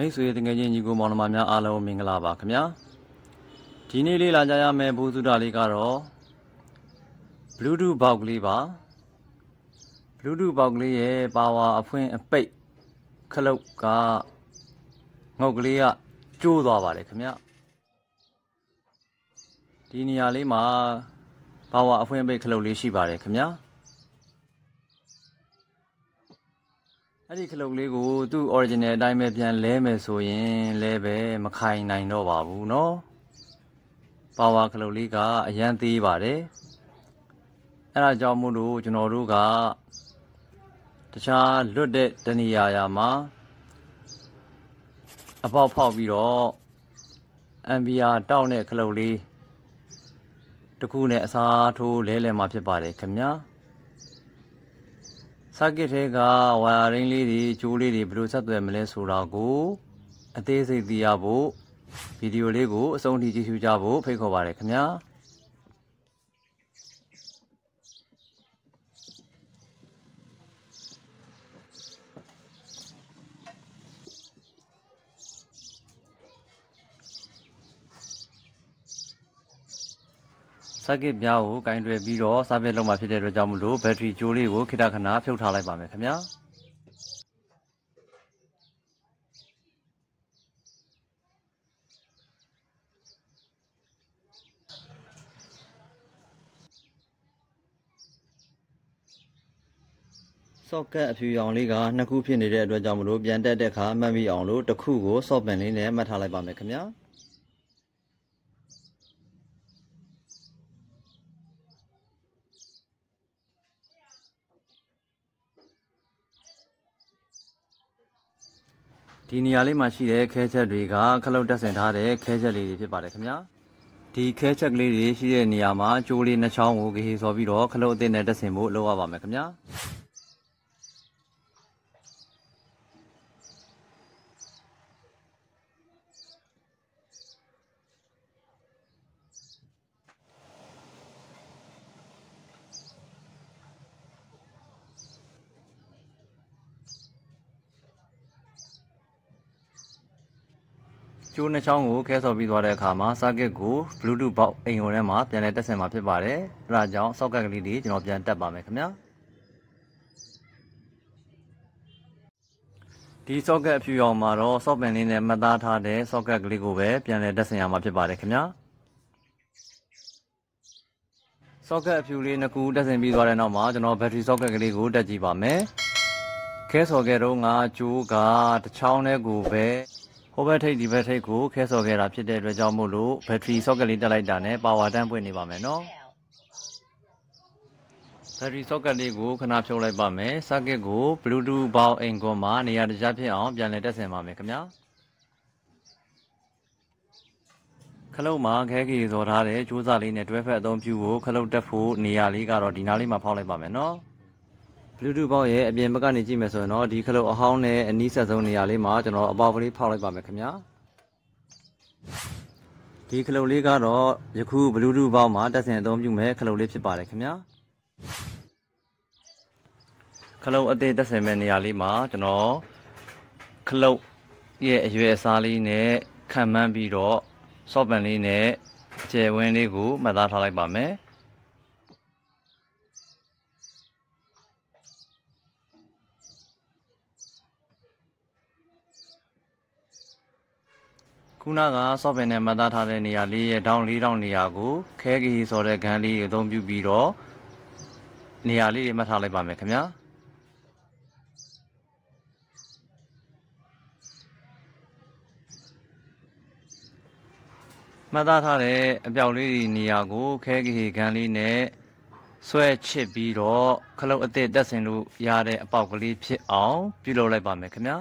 မိတ်ဆွေတငယ်ချင်းညီကိုမောင်နှမများအားလုံးမင်္ဂလာပါခင်ဗျာဒီနေ့လေးလာကြရမယ့်ဘုစုတာလေးကတော့ Bluetooth ဘောက်ကလေးပါ Bluetooth ဘောက်ကလေးရဲ့ပါဝါအဖွင့်အပိတ်ခလုတ်ကငုတ်ကလေးကကျိုးသွားပါတယ်ခင်ဗျာဒီနေရာလေးမှာပါဝါအဖွင့်အပိတ်ခလုတ်လေးရှိပါတယ်ခင်ဗျာအဲ့ဒီခလုတ်လေးကိုသူ့ original အတိုင်းပဲပြန်လဲမယ်ဆိုရင်လဲပဲမခိုင်နိုင်တော့ပါဘူးเนาะပါဝါခလုတ်လေးကအရန်သေးပါတယ်အဲ့ဒါကြောင့်မို့လို့ကျွန်တော်တို့ကတခြားလွတ်တဲ့တနေရာမှာအပေါက်ဖောက်ပြီးတော့ ampere တောက်တဲ့ခလုတ်လေးတစ်ခုနဲ့အစားထိုးလဲမှာဖြစ်ပါတယ်ခင်ဗျာCircuit ထဲကဝါယာရင်းလေးတွေကျိုးလေးတွေဘယ်လိုဆက်သွယ်မလဲဆိုတာကိုအသေးစိတ်သိရဖို့ဗီဒီယိုလေးကိုအဆုံးထိကြည့်ရှုကြဖို့ဖိတ်ခေါ်ပါတယ်ခင်ဗျာCircuit ပြားကိုကင်တွယ်ပြီးတော့စားပြက်လုံးမှာဖြစ်တဲ့အတွက်ကြောင့်မလို့ဘက်ထရီကျိုးလေးကိုခေတ္တခဏဖြုတ်ထားလိုက်ပါမယ်ခင်ဗျာsocket အဖြူရောင်လေးကနှစ်ခုဖြစ်နေတဲ့အတွက်ကြောင့်မလို့ပြန်တက်တဲ့အခါမှတ်မိအောင်လို့တစ်ခုကို soft pen လေးနဲ့မှတ်ထားလိုက်ပါမယ်ခင်ဗျာဒီနေရာလေးမှာရှိတဲ့ခဲချက်တွေကခလုတ်တက်ဆင်ထားတဲ့ခဲချက်လေးတွေဖြစ်ပါတယ်ခင်ဗျာဒီခဲချက်ကလေးတွေရှိတဲ့နေရာမှာကျိုးလေးနှစ်ချောင်းကိုဂေဟေဆော်ပြီးတော့ခလုတ်အသစ်နဲ့တက်ဆင်ဖို့လုပ်ရပါမယ်ခင်ဗျာကျိုးနှစ်ချောင်းကိုခဲဆော်ပြီးသွားတဲ့အခါမှာ circuit ကို Bluetooth box အိမ်ုံထဲမှာပြန်လည်တက်ဆင်မှာဖြစ်ပါတယ်။အဲဒါကြောင့် socket ကလေးတွေကျွန်တော်ပြန်တက်ပါမယ်ခင်ဗျာ။ဒီ socket အဖြူရောင်မှာတော့ soft pen လေးနဲ့မှတ်သားထားတဲ့ socket ကလေးကိုပဲပြန်လည်တက်ဆင်ရမှာဖြစ်ပါတယ်ခင်ဗျာ။ socket အဖြူလေးနှစ်ခုတက်ဆင်ပြီးသွားတဲ့နောက်မှာကျွန်တော် battery socket ကလေးကိုတက်ကြည့်ပါမယ်။ခဲဆော်ခဲ့တော့ငါကျိုးကတစ်ချောင်းနဲ့ကိုပဲဟိုဘက်ထိပ်ဒီဘက်ထိပ်ကိုခဲဆော်ခဲ့တာဖြစ်တဲ့အတွက်ကြောင့်မို့လို့ဘက်ထရီ socket လေးတက်လိုက်တာနဲ့ပါဝါတန်းပွင့်နေပါမယ်နော်ဘက်ထရီ socket လေးကိုခဏဖြုတ်လိုက်ပါမယ် circuit ကို Bluetooth ဘောက်အိမ်ကွန်မှာနေရာတကျဖြစ်အောင်ပြန်လည်တက်ဆင်ပါမယ်ခင်ဗျာခလုတ်မှာခဲကြီးစော်ထားတဲ့ကြိုးစားလေးနဲ့တွဲဖက်အသုံးပြုဖို့ခလုတ်တက်ဖို့နေရာလေးကတော့ဒီနားလေးမှာဖောက်လိုက်ပါမယ်နော်Bluetooth ဘောက်ရဲ့အပြင်ဘက်ကနေကြည့်မယ်ဆိုရင်တော့ဒီခလုတ်အဟောင်းနဲ့အနီးဆက်ဆုံးနေရာလေးမှာကျွန်တော်အပေါက်ကလေးဖောက်လိုက်ပါမယ်ခင်ဗျာဒီခလုတ်လေးကတော့ယခု Bluetooth ဘောက်မှာတက်ဆင်အသုံးပြုမဲ့ခလုတ်လေးဖြစ်ပါတယ်ခင်ဗျာခလုတ်အသေးတက်ဆင်မဲ့နေရာလေးမှာကျွန်တော်ခလုတ်ရဲ့အရွယ်အစားလေးနဲ့ခံမှန်းပြီးတော့ soft pen လေးနဲ့ကျယ်ဝန်းလေးကိုမှတ်သားထားလိုက်ပါမယ်ခုနက soft pen နဲ့မှတ်သားထားတဲ့နေရာလေးရဲ့ဒေါင်း၄တောင်းနေရာကိုခဲကြီးဆိုတဲ့ဂန်းလေးအသုံးပြုပြီးတော့နေရာလေးတွေမှတ်ထားလိုက်ပါမယ်ခင်ဗျာမှတ်သားထားတဲ့အပြောက်လေးတွေနေရာကိုခဲကြီးဂန်းလေးနဲ့ဆွဲချစ်ပြီးတော့ခလုတ်အသစ်တက်ဆင်လို့ရတဲ့အပေါက်ကလေးဖြစ်အောင်ပြုလုပ်လိုက်ပါမယ်ခင်ဗျာ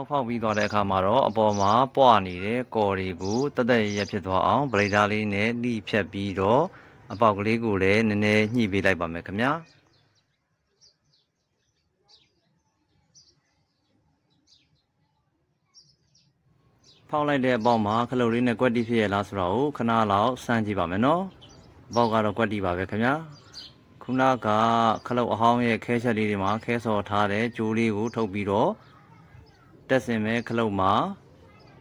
ဖောက်ပြီးသွားတဲ့အခါမှာတော့အပေါ်မှာပွားနေတဲ့ကော်တွေကိုတက်တက်ရဖြစ်သွားအောင်ဗလိဒါလေးနဲ့နှိဖြတ်ပြီးတော့အပေါက်ကလေးကိုလည်းနည်းနည်းညှိပေးလိုက်ပါမယ်ခင်ဗျာ ဖောက်လိုက်တဲ့အပေါက်မှာခလုတ်လေးနဲ့ကွက်တီဖြစ်ရလားဆိုတာကိုခဏလောက်စမ်းကြည့်ပါမယ်နော်အပေါက်ကတော့ကွက်တီပါပဲခင်ဗျာခုနကခလုတ်အဟောင်းရဲ့ခဲချက်လေးတွေမှာခဲစော်ထားတဲ့ကြိုးလေးကိုထုတ်ပြီးတော့တက်စင်မဲ့ခလုတ်မှာ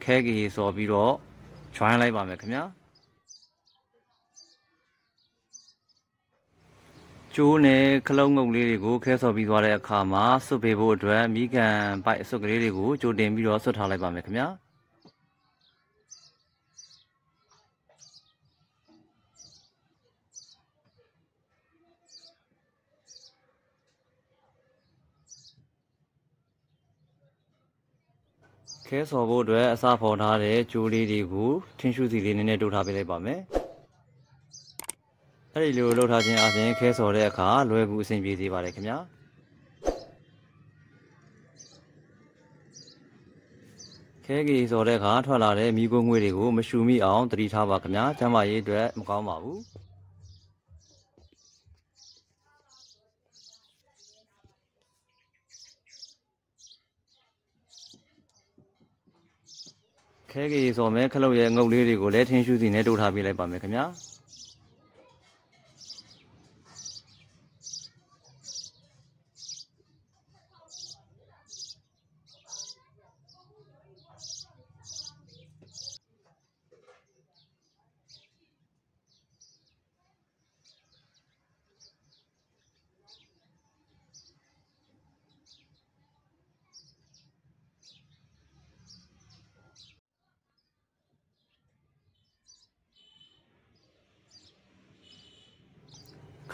ခဲကြီးစော်ပြီးတော့ join လိုက်ပါမယ်ခင်ဗျာကျိုးနဲ့ခလုတ်ငုတ်လေးတွေကိုခဲစော်ပြီးသွားတဲ့အခါမှာဆွတ်ပေးဖို့အတွက်မိကန်ပိုက်အဆွတ်ကလေးတွေကိုကြိုတင်ပြီးတော့ဆွတ်ထားလိုက်ပါမယ်ခင်ဗျာခဲစော်ဖို့အတွက်အစဖော်ထားတဲ့ကြိုးလေးတွေကိုထင်းရှုစီလေးနည်းနည်းတိုးထားပေးလိုက်ပါမယ်အဲ့ဒီလိုလှုပ်ထားခြင်းအပြင်ခဲစော်တဲ့အခါလွယ်ကူအဆင်ပြေစေပါတယ်ခင်ဗျာခဲကြီးစော်တဲ့အခါထွက်လာတဲ့မီးခိုးငွေ့တွေကိုမရှူမိအောင်သတိထားပါခင်ဗျာကျန်းမာရေးအတွက်မကောင်းပါဘူးခဲကြီးစော်မဲ့ခလုတ်ရဲ့ငုတ်လေးတွေကိုလည်းထင်းရှူစီနဲ့တိုးထားပေးလိုက်ပါမယ်ခင်ဗျာ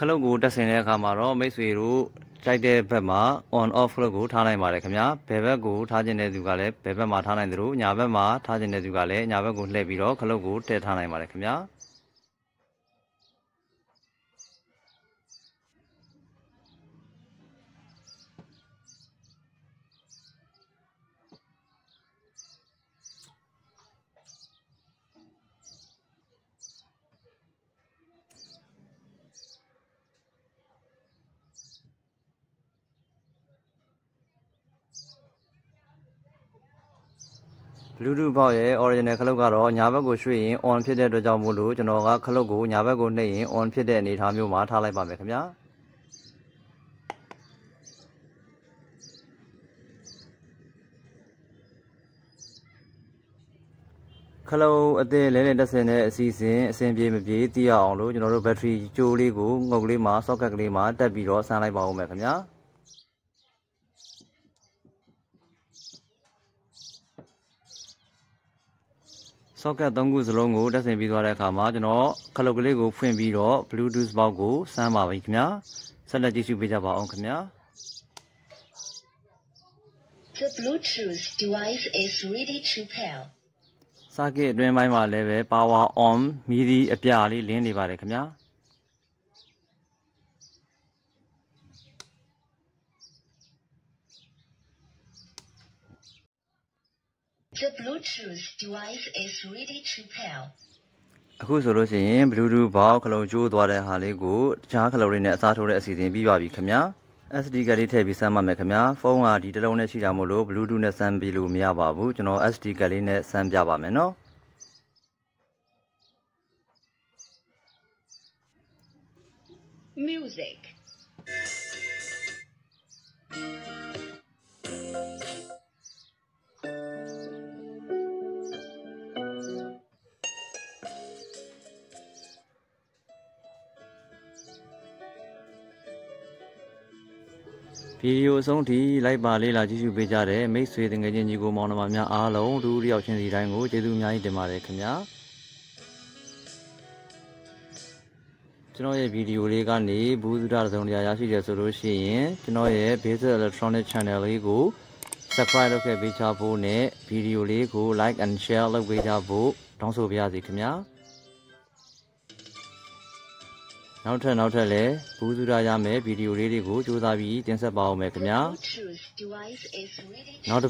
ခလုတ်ကိုတက်ဆင်တဲ့အခါမှာတော့မိတ်ဆွေတို့ကြိုက်တဲ့ဘက်မှာ on off ခလုတ်ကိုထားနိုင်ပါတယ်ခင်ဗျာဘယ်ဘက်ကိုထားခြင်းတဲ့သူကလည်းဘယ်ဘက်မှာထားနိုင်သလိုညာဘက်မှာထားခြင်းတဲ့သူကလည်းညာဘက်ကိုလှည့်ပြီးတော့ခလုတ်ကိုတည့်ထားနိုင်ပါတယ်ခင်ဗျာBluetooth ပေါက်ရဲ့ original ခလုတ်ကတော့ညာဘက်ကိုရွှေ့ရင် on ဖြစ်တဲ့အတွက်ကြောင့်မို့လို့ကျွန်တော်ကခလုတ်ကိုညာဘက်ကိုနှိပ်ရင် on ဖြစ်တဲ့အနေအထားမျိုးမှာထားလိုက်ပါမယ်ခင်ဗျာခလုတ်အသစ်လဲတက်ဆင်တဲ့အစီအစဉ်ပြေမပြေသိရအောင်လို့ကျွန်တော်တို့ battery ကြိုးလေးကိုငုတ်ကလေးမှာ socket ကလေးမှာတက်ပြီးတော့ဆန်းလိုက်ပါဦးမယ်ခင်ဗျာsocket 3ခုစလုံးကိုတက်ဆင်ပြီးသွားတဲ့အခါမှာကျွန်တော်ခလုတ်ကလေးကိုဖွင့်ပြီးတော့ Bluetooth ဘောက်ကိုစမ်းပါပြီခင်ဗျာဆက်လက်ကြည့်ရှုပေးကြပါအောင်ခင်ဗျာ The Bluetooth device is ready to pair. socket အတွင်းပိုင်းမှာလည်းပဲ power on မီးဒီအပြလေးလင်းနေပါတယ်ခင်ဗျာThe Bluetooth device is ready to pair. အခုဆိုလို့ရှိရင် Bluetooth ဘောက်ခလုတ်ကျိုးသွားတဲ့ဟာလေးကိုတခြားခလုတ်လေးနဲ့အစားထိုးတဲ့အစီအစဉ်ပြီးပါပြီခင်ဗျာ SD ကလေးထည့်ပြီးစမ်းပါမယ်ခင်ဗျာဖုန်းကဒီတစ်လုံးနဲ့ရှိတာမို့လို့ Bluetooth နဲ့စမ်းပြီးလို့မရပါဘူးကျွန်တော် SD ကလေးနဲ့စမ်းပြပါမယ်နော်Music. Video အဆုံးထိလိုက်ပါလေးလာကြည့်ရှုပေးကြတဲ့မိတ်ဆွေတငယ်ချင်းညီကိုမောင်နှမများအားလုံးလူတစ်ယောက်ချင်းစီတိုင်းကိုကျေးဇူးအများကြီးတင်ပါတယ်ခင်ဗျာကျွန်တော်ရဲ့ဗီဒီယိုလေးကနေဘူးစုတာသုံးတရားရရှိတယ်ဆိုလို့ရှိရင်ကျွန်တော်ရဲ့ Basic Electronic Channel လေးကို Subscribe လုပ်ခဲ့ပေးချဖို့နဲ့ဗီဒီယိုလေးကို Like and Share လုပ်ပေးကြဖို့တောင်းဆိုပါရစေခင်ဗျာနောက်ထပ်လည်းဘူးစုတာရမယ်ဗီဒီယိုလေးတွေကိုစူးစမ်းပြီးတင်ဆက်ပါအောင်မယ်ခင်ဗျာနောက်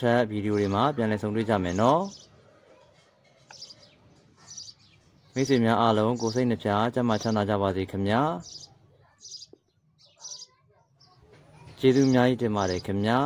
ထပ်ဗီဒီယိုတွေမှာပြန်လည်ဆုံတွေ့ကြမယ်နော်မိတ်ဆွေများအားလုံးကိုယ်စိတ်နှပြကျန်းမာချမ်းသာကြပါစေခင်ဗျာကျေးဇူးအများကြီးတင်ပါတယ်ခင်ဗျာ